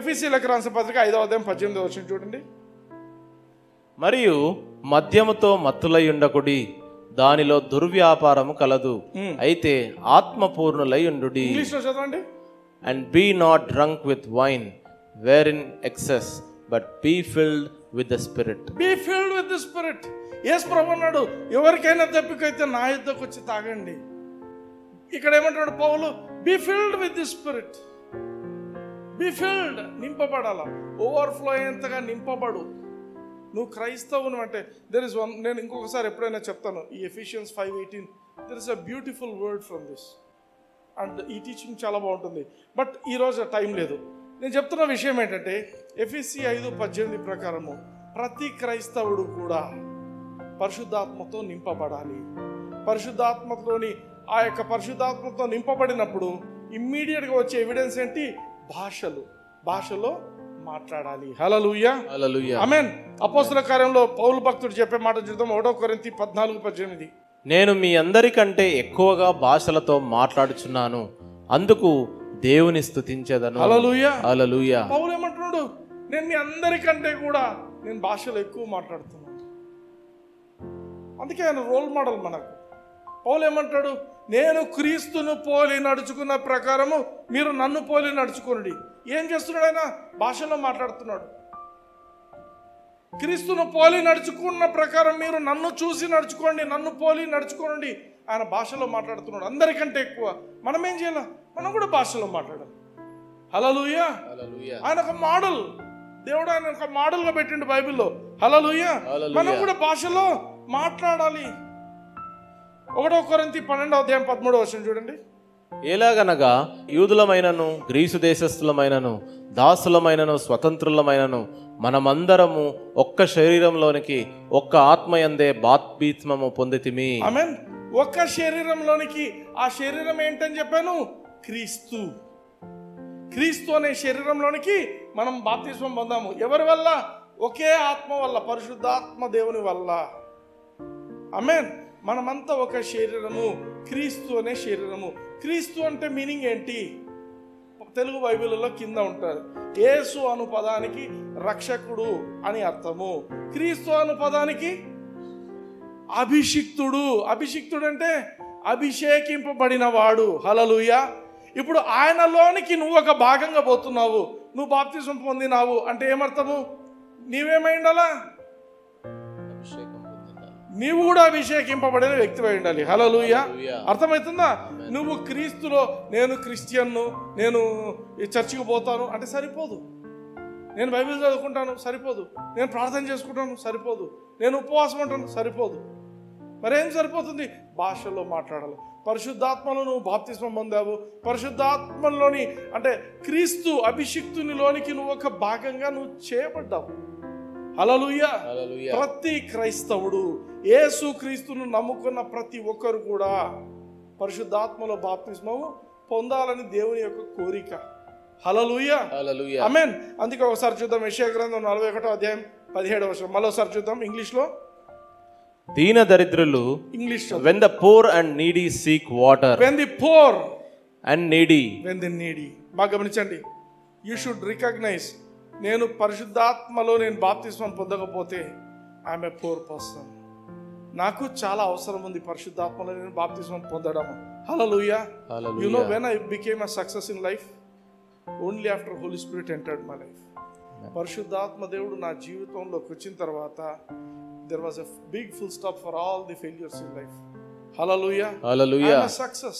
ఎఫెసీయులకు రాసిన పత్రిక 5వ అధ్యాయం 18వ వచనం చూడండి. మరియు మద్యముతో మత్తులై ఉండకుడి, దానిలో దుర్వ్యాపారము కలదు, అయితే ఆత్మపూర్ణులై ఉండుడి. ఇంగ్లీష్లో చదవండి. And be not drunk with wine wherein excess, but be filled with the spirit. Be filled with the spirit. Yesu ప్రభువు అన్నాడు, ఎవరికైనా దప్పికైతే నా యుద్ధకు వచ్చి తాగండి. ఇక్కడ ఏమంటాడు Paul? Be filled with the spirit. Be filled, నింపబడాల, ఓవర్ఫ్లో అయ్యేంతగా నింపబడు. నువ్వు క్రైస్తవును అంటే దెర్ ఇస్ వన్, నేను ఇంకొకసారి ఎప్పుడైనా చెప్తాను, ఈ efficiency 5:18 there is a beautiful word from this. And ఈ టీచింగ్ చాలా బాగుంటుంది, బట్ ఈరోజు టైం లేదు. నేను చెప్తున్న విషయం ఏంటంటే ఎఫెసీ 5:18 ప్రకారము ప్రతి క్రైస్తవుడు కూడా పరిశుద్ధాత్మతో నింపబడాలి. పరిశుద్ధాత్మతోని ఆ యొక్క పరిశుద్ధాత్మతో నింపబడినప్పుడు ఇమ్మీడియట్గా వచ్చే ఎవిడెన్స్ ఏంటి? భాషలో మాట్లాడాలి. హల్లెలూయా, హల్లెలూయా, ఆమేన్. అపోస్తల కార్యంలో పౌలు భక్తుడు చెప్పే మాట చూద్దాం. 1 కొరింథీ 14:18. నేను మీ అందరికంటే ఎక్కువగా భాషలతో మాట్లాడుచున్నాను, అందుకు దేవుని స్తుతించెదను. హల్లెలూయా, హల్లెలూయా. పౌలు ఏమంటున్నాడు? నేను మీ అందరికంటే కూడా నేను భాషలో ఎక్కువ మాట్లాడుతున్నాను. అందుకే ఆయన రోల్ మోడల్ మనకు. పౌలు ఏమంటాడు? నేను క్రీస్తును పోలి నడుచుకున్న ప్రకారము మీరు నన్ను పోలి నడుచుకోండి. ఏం చేస్తున్నాడు ఆయన? భాషలో మాట్లాడుతున్నాడు. క్రీస్తును పోలి నడుచుకున్న ప్రకారం మీరు నన్ను చూసి నడుచుకోండి, నన్ను పోలి నడుచుకోండి. ఆయన భాషలో మాట్లాడుతున్నాడు అందరికంటే ఎక్కువ. మనం ఏం చేయాలి? మనం కూడా భాషలో మాట్లాడాలి. హల్లెలూయా, ఆయన ఒక మోడల్. దేవుడు ఆయన ఒక మోడల్గా పెట్టిండు బైబిల్లో. హల్లెలూయా, మనం కూడా భాషలో మాట్లాడాలి. 1 కొరింథీ 12వ అధ్యాయం 13వ వచనం చూడండి. ఎలాగనగా యూదులమైనను గ్రీసు దేశస్థులమైనను దాసులమైనను స్వతంత్రులమైనను మనమందరము ఒక్క శరీరంలోనికి ఒక్క ఆత్మయందే బాప్తిస్మము పొందితిమి. ఆమేన్. ఒక్క శరీరంలోనికి. ఆ శరీరం ఏంటని చెప్పాను? క్రీస్తు. క్రీస్తు అనే శరీరంలోనికి మనం బాప్తిస్మం పొందాము. ఎవరి వల్ల? ఒకే ఆత్మ వల్ల, పరిశుద్ధాత్మ దేవుని వల్ల. ఆమేన్. మనమంతా ఒక శరీరము, క్రీస్తు అనే శరీరము. క్రీస్తు అంటే మీనింగ్ ఏంటి? తెలుగు బైబిల్లో కింద ఉంటారు. యేసు అను పదానికి రక్షకుడు అని అర్థము. క్రీస్తు అను పదానికి అభిషిక్తుడు. అభిషిక్తుడు అంటే అభిషేకింపబడిన వాడు. హల్లెలూయా. ఇప్పుడు ఆయనలోనికి నువ్వు ఒక భాగంగా పోతున్నావు. నువ్వు బాప్తిజం పొందినావు అంటే ఏమర్థము? నీవేమై ఉండాలా? నీవు కూడా అభిషేకింపబడిన వ్యక్తివై ఉండాలి. హల్లెలూయా. అర్థమవుతుందా? నువ్వు క్రీస్తులో నేను క్రిస్టియన్ను, నేను చర్చికి పోతాను అంటే సరిపోదు. నేను బైబిల్ చదువుకుంటాను సరిపోదు. నేను ప్రార్థన చేసుకుంటాను సరిపోదు. నేను ఉపవాసం ఉంటాను సరిపోదు. మరేం సరిపోతుంది? భాషలో మాట్లాడాలి. పరిశుద్ధాత్మలో నువ్వు బాప్తిస్మం పొందావు. పరిశుద్ధాత్మలోని అంటే క్రీస్తు అభిషిక్తునిలోనికి నువ్వు ఒక భాగంగా నువ్వు చేయబడ్డావు. హల్లెలూయా. ప్రతి క్రైస్తవుడు, యేసు క్రీస్తును నమ్ముకున్న ప్రతి ఒక్కరు కూడా పరిశుద్ధాత్మలో బాప్తిస్మము పొందాలని దేవుని యొక్క కోరిక. హల్లెలూయా, ఆమేన్. అందుకే ఒకసారి చూద్దాం యెషయా గ్రంథం 41వ అధ్యాయం 17వ వచనం. మరోసారి చూద్దాం ఇంగ్లీష్లో. దీన దరిద్రులు, English, when the poor and needy seek water, when the poor and needy, when the needy. బాగా గమనించండి. యూ షుడ్ రికగ్నైజ్, నేను పరిశుద్ధాత్మలో నేను బాప్తిస్మం పొందకపోతే ఐఎమ్ ఏ పూర్ పర్సన్. నాకు చాలా అవసరం ఉంది పరిశుద్ధాత్మలో నేను బాప్తిస్మం పొందడం. హల్లెలూయా. You know when I became a success in life? Only after Holy Spirit entered my life. పరిశుద్ధాత్మ దేవుడు నా జీవితంలోకి వచ్చిన తర్వాత there was a big full stop for all the failures in life. Hallelujah, hallelujah, I'm a success.